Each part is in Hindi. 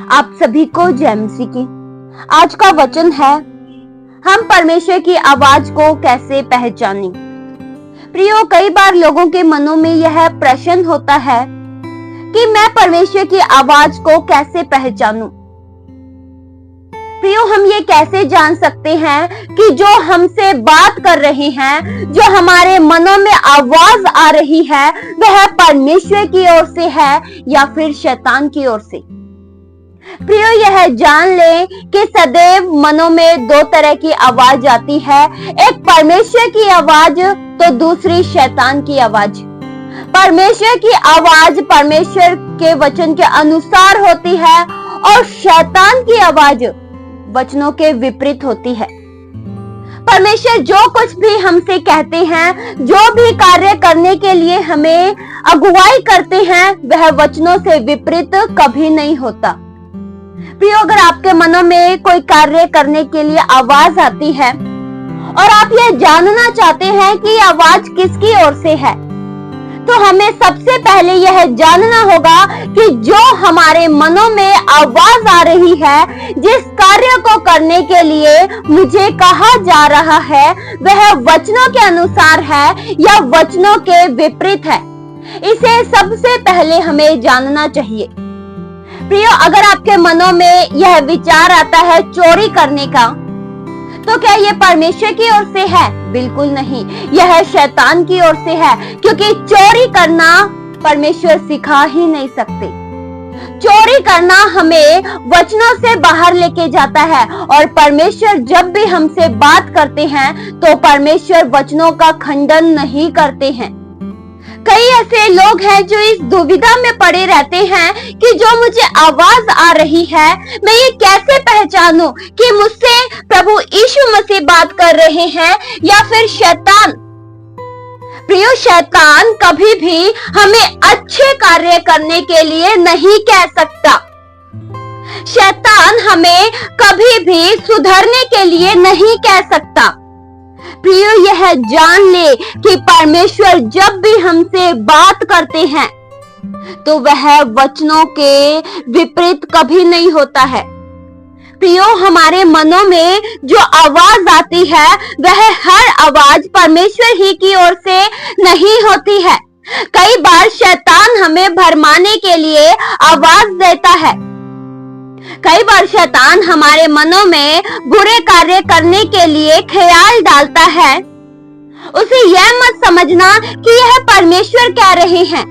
आप सभी को जय मसीह की। आज का वचन है, हम परमेश्वर की आवाज को कैसे पहचानें। प्रियो, कई बार लोगों के मनों में यह प्रश्न होता है कि मैं परमेश्वर की आवाज को कैसे पहचानूं। प्रियो, हम ये कैसे जान सकते हैं कि जो हमसे बात कर रहे हैं, जो हमारे मनों में आवाज आ रही है, वह परमेश्वर की ओर से है या फिर शैतान की ओर से। प्रियो, यह जान ले कि सदैव मनों में दो तरह की आवाज आती है, एक परमेश्वर की आवाज तो दूसरी शैतान की आवाज। परमेश्वर की आवाज परमेश्वर के वचन के अनुसार होती है और शैतान की आवाज वचनों के विपरीत होती है। परमेश्वर जो कुछ भी हमसे कहते हैं, जो भी कार्य करने के लिए हमें अगुवाई करते हैं, वह वचनों से विपरीत कभी नहीं होता। प्रियो, अगर आपके मनों में कोई कार्य करने के लिए आवाज आती है और आप यह जानना चाहते हैं कि आवाज किसकी ओर से है, तो हमें सबसे पहले यह जानना होगा कि जो हमारे मनों में आवाज आ रही है, जिस कार्य को करने के लिए मुझे कहा जा रहा है, वह वचनों के अनुसार है या वचनों के विपरीत है। इसे सबसे पहले हमें जानना चाहिए। प्रियो, अगर आपके मनों में यह विचार आता है चोरी करने का, तो क्या यह परमेश्वर की ओर से है? बिल्कुल नहीं, यह शैतान की ओर से है, क्योंकि चोरी करना परमेश्वर सिखा ही नहीं सकते। चोरी करना हमें वचनों से बाहर लेके जाता है, और परमेश्वर जब भी हमसे बात करते हैं तो परमेश्वर वचनों का खंडन नहीं करते हैं। कई ऐसे लोग हैं जो इस दुविधा में पड़े रहते हैं कि जो मुझे आवाज आ रही है, मैं ये कैसे पहचानूं कि मुझसे प्रभु यीशु मसीह बात कर रहे हैं या फिर शैतान। प्रियो, शैतान कभी भी हमें अच्छे कार्य करने के लिए नहीं कह सकता। शैतान हमें कभी भी सुधरने के लिए नहीं कह सकता। प्रियो, यह जान ले कि परमेश्वर जब भी हमसे बात करते हैं तो वह वचनों के विपरीत कभी नहीं होता है। प्रियो, हमारे मनों में जो आवाज आती है, वह हर आवाज परमेश्वर ही की ओर से नहीं होती है। कई बार शैतान हमें भरमाने के लिए आवाज देता है। कई बार शैतान हमारे मनों में बुरे कार्य करने के लिए ख्याल डालता है। उसे यह मत समझना कि यह परमेश्वर कह रहे हैं,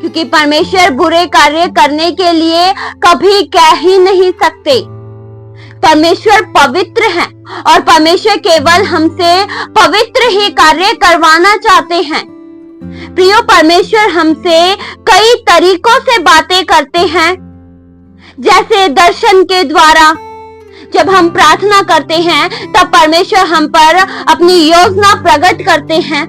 क्योंकि परमेश्वर बुरे कार्य करने के लिए कभी कह ही नहीं सकते। परमेश्वर पवित्र है और परमेश्वर केवल हमसे पवित्र ही कार्य करवाना चाहते हैं। प्रियो, परमेश्वर हमसे कई तरीकों से बातें करते हैं, जैसे दर्शन के द्वारा। जब हम प्रार्थना करते हैं तब परमेश्वर हम पर अपनी योजना प्रकट करते हैं।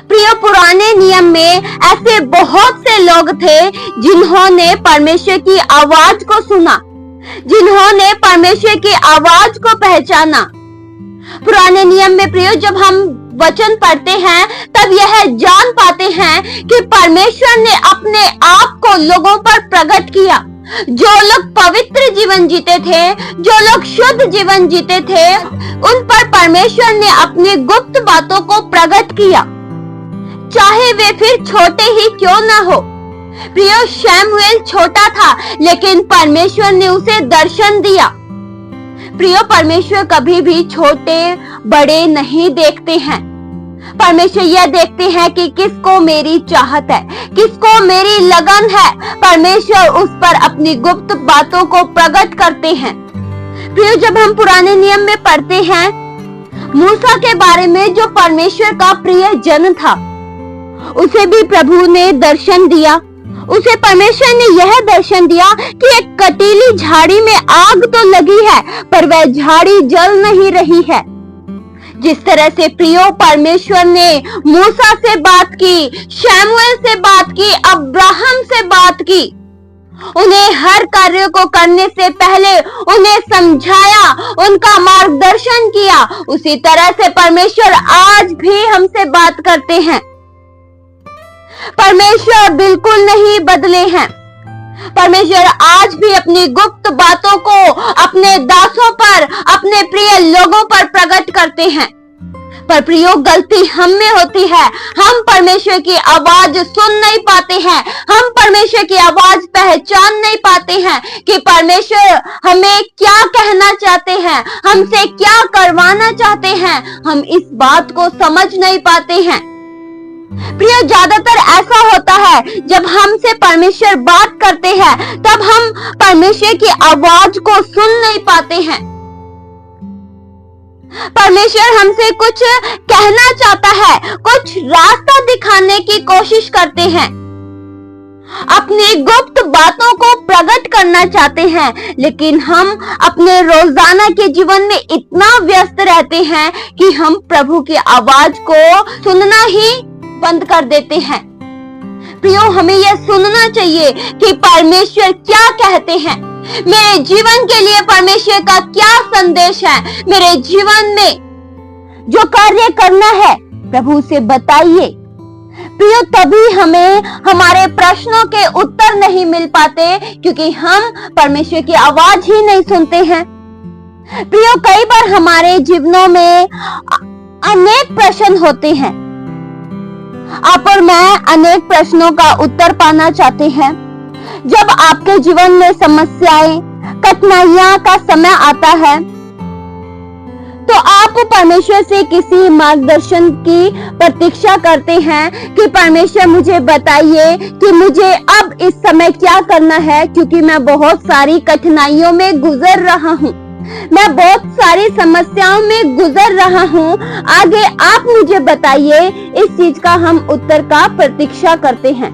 प्रियो, पुराने नियम में ऐसे बहुत से लोग थे जिन्होंने परमेश्वर की आवाज को सुना, जिन्होंने परमेश्वर की आवाज को पहचाना। पुराने नियम में प्रियो, जब हम वचन पढ़ते हैं तब यह जान पाते हैं कि परमेश्वर ने अपने आप को लोगों पर प्रकट किया। जो लोग पवित्र जीवन जीते थे, जो लोग शुद्ध जीवन जीते थे, उन पर परमेश्वर ने अपनी गुप्त बातों को प्रकट किया, चाहे वे फिर छोटे ही क्यों ना हो। प्रियो, शमूएल छोटा था, लेकिन परमेश्वर ने उसे दर्शन दिया। प्रियो, परमेश्वर कभी भी छोटे बड़े नहीं देखते हैं। परमेश्वर यह देखते हैं कि किसको मेरी चाहत है, किसको मेरी लगन है। परमेश्वर उस पर अपनी गुप्त बातों को प्रकट करते हैं। प्रियो, जब हम पुराने नियम में पढ़ते हैं मूसा के बारे में, जो परमेश्वर का प्रिय जन था, उसे भी प्रभु ने दर्शन दिया। उसे परमेश्वर ने यह दर्शन दिया कि एक कटीली झाड़ी में आग तो लगी है, पर वह झाड़ी जल नहीं रही है। जिस तरह से प्रियो परमेश्वर ने मूसा से बात की, शमूएल से बात की, अब्राहम से बात की, उन्हें हर कार्य को करने से पहले उन्हें समझाया, उनका मार्गदर्शन किया, उसी तरह से परमेश्वर आज भी हमसे बात करते हैं। परमेश्वर बिल्कुल नहीं बदले हैं। परमेश्वर आज भी अपनी गुप्त बातों को अपने दासों पर, अपने प्रिय लोगों पर प्रकट करते हैं। पर प्रियो, गलती हम में होती है। हम परमेश्वर की आवाज सुन नहीं पाते हैं। हम परमेश्वर की आवाज पहचान नहीं पाते हैं कि परमेश्वर हमें क्या कहना चाहते हैं, हमसे क्या करवाना चाहते हैं। हम इस बात को समझ नहीं पाते हैं। प्रिय, ज्यादातर ऐसा होता है जब हमसे परमेश्वर बात करते हैं तब हम परमेश्वर की आवाज को सुन नहीं पाते हैं। परमेश्वर हमसे कुछ कहना चाहता है, कुछ रास्ता दिखाने की कोशिश करते हैं, अपनी गुप्त बातों को प्रकट करना चाहते हैं, लेकिन हम अपने रोजाना के जीवन में इतना व्यस्त रहते हैं कि हम प्रभु की आवाज को सुनना ही बंद कर देते हैं। प्रियो, हमें यह सुनना चाहिए कि परमेश्वर क्या कहते हैं, मेरे जीवन के लिए परमेश्वर का क्या संदेश है। मेरे जीवन में जो कार्य करना है प्रभु से बताइए। प्रियो, तभी हमें हमारे प्रश्नों के उत्तर नहीं मिल पाते क्योंकि हम परमेश्वर की आवाज ही नहीं सुनते हैं। प्रियो, कई बार हमारे जीवनों में अनेक प्रश्न होते हैं। आप और मैं अनेक प्रश्नों का उत्तर पाना चाहते हैं। जब आपके जीवन में समस्याएं, कठिनाइयां का समय आता है तो आप परमेश्वर से किसी मार्गदर्शन की प्रतीक्षा करते हैं कि परमेश्वर मुझे बताइए कि मुझे अब इस समय क्या करना है, क्योंकि मैं बहुत सारी कठिनाइयों में गुजर रहा हूँ, मैं बहुत सारी समस्याओं में गुजर रहा हूँ, आगे आप मुझे बताइए। इस चीज का हम उत्तर का प्रतीक्षा करते हैं,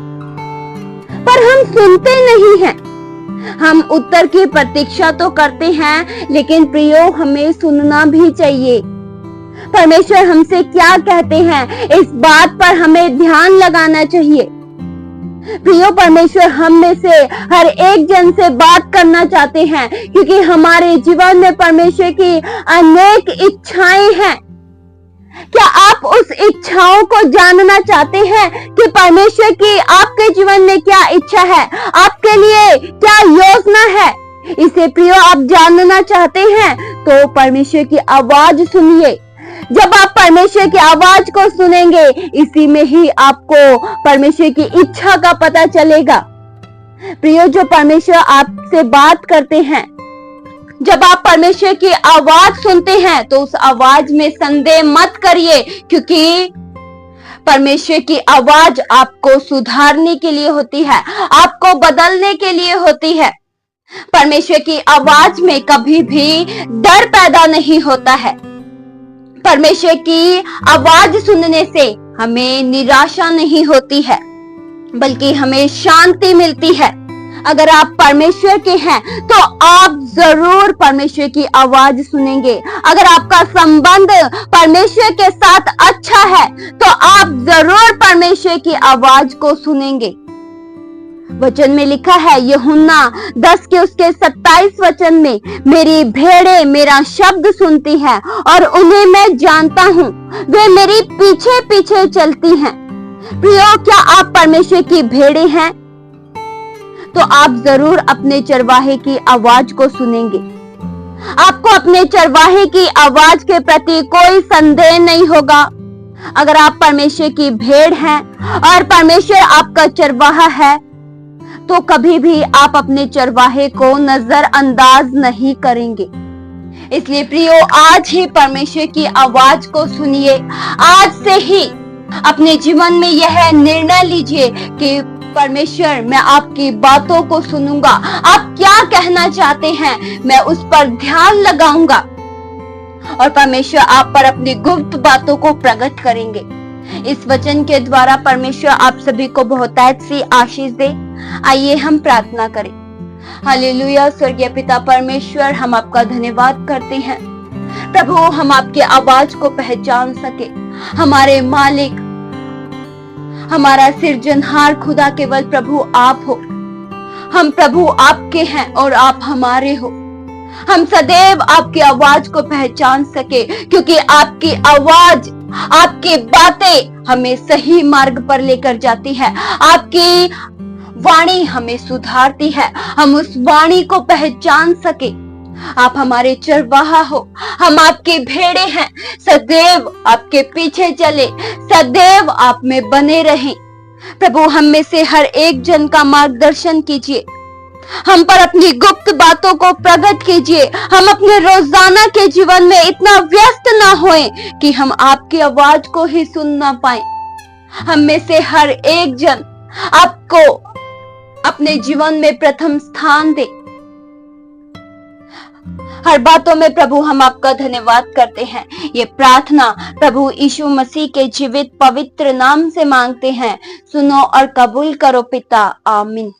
पर हम सुनते नहीं हैं। हम उत्तर की प्रतीक्षा तो करते हैं, लेकिन प्रियो, हमें सुनना भी चाहिए। परमेश्वर हमसे क्या कहते हैं, इस बात पर हमें ध्यान लगाना चाहिए। प्रियो, परमेश्वर हम में से हर एक जन से बात करना चाहते हैं, क्योंकि हमारे जीवन में परमेश्वर की अनेक इच्छाएं हैं। क्या आप उस इच्छाओं को जानना चाहते हैं कि परमेश्वर की आपके जीवन में क्या इच्छा है, आपके लिए क्या योजना है? इसे प्रियो, आप जानना चाहते हैं तो परमेश्वर की आवाज सुनिए। जब आप परमेश्वर की आवाज को सुनेंगे, इसी में ही आपको परमेश्वर की इच्छा का पता चलेगा। प्रियो, जो परमेश्वर आपसे बात करते हैं, जब आप परमेश्वर की आवाज सुनते हैं तो उस आवाज में संदेह मत करिए, क्योंकि परमेश्वर की आवाज आपको सुधारने के लिए होती है, आपको बदलने के लिए होती है। परमेश्वर की आवाज में कभी भी डर पैदा नहीं होता है। परमेश्वर की आवाज सुनने से हमें निराशा नहीं होती है, बल्कि हमें शांति मिलती है। अगर आप परमेश्वर के हैं तो आप जरूर परमेश्वर की आवाज सुनेंगे। अगर आपका संबंध परमेश्वर के साथ अच्छा है तो आप जरूर परमेश्वर की आवाज को सुनेंगे। वचन में लिखा है, यूहन्ना 10 के उसके 27 वचन में, मेरी भेड़ें मेरा शब्द सुनती हैं और उन्हें मैं जानता हूँ, वे मेरी पीछे पीछे चलती हैं। प्रियो, क्या आप परमेश्वर की भेड़ें हैं? तो आप जरूर अपने चरवाहे की आवाज को सुनेंगे। आपको अपने चरवाहे की आवाज के प्रति कोई संदेह नहीं होगा। अगर आप परमेश्वर की भेड़ हैं और परमेश्वर आपका चरवाहा है तो कभी भी आप अपने चरवाहे को नजरअंदाज नहीं करेंगे। इसलिए प्रियो, आज ही परमेश्वर की आवाज को सुनिए। आज से ही अपने जीवन में यह निर्णय लीजिए कि परमेश्वर, मैं आपकी बातों को सुनूंगा। आप क्या कहना चाहते हैं, मैं उस पर ध्यान लगाऊंगा और परमेश्वर आप पर अपनी गुप्त बातों को प्रकट करेंगे। इस वचन के द्वारा परमेश्वर आप सभी को बहुतायत सी आशीष दे। आइए हम प्रार्थना करें। हालेलुया। स्वर्गीय पिता परमेश्वर, हम आपका धन्यवाद करते हैं प्रभु, हम आपकी आवाज को पहचान सके। हमारे मालिक, हमारा सिरजनहार खुदा केवल प्रभु आप हो। हम प्रभु आपके हैं और आप हमारे हो। हम सदैव आपकी आवाज को पहचान सके, क्योंकि आपकी आवाज, आपकी बातें हमें सही मार्ग पर लेकर जाती है। आपकी वाणी हमें सुधारती है, हम उस वाणी को पहचान सके। आप हमारे चरवाहा हो, हम आपके भेड़े हैं, सदैव आपके पीछे चले, सदैव आप में बने रहें। प्रभु, हम में से हर एक जन का मार्गदर्शन कीजिए, हम पर अपनी गुप्त बातों को प्रकट कीजिए। हम अपने रोजाना के जीवन में इतना व्यस्त ना होएं कि हम आपकी आवाज को ही सुन ना पाएं। हम में से हर एक जन आपको अपने जीवन में प्रथम स्थान दे। हर बातों में प्रभु हम आपका धन्यवाद करते हैं। ये प्रार्थना प्रभु यीशु मसीह के जीवित पवित्र नाम से मांगते हैं। सुनो और कबूल करो पिता, आमीन।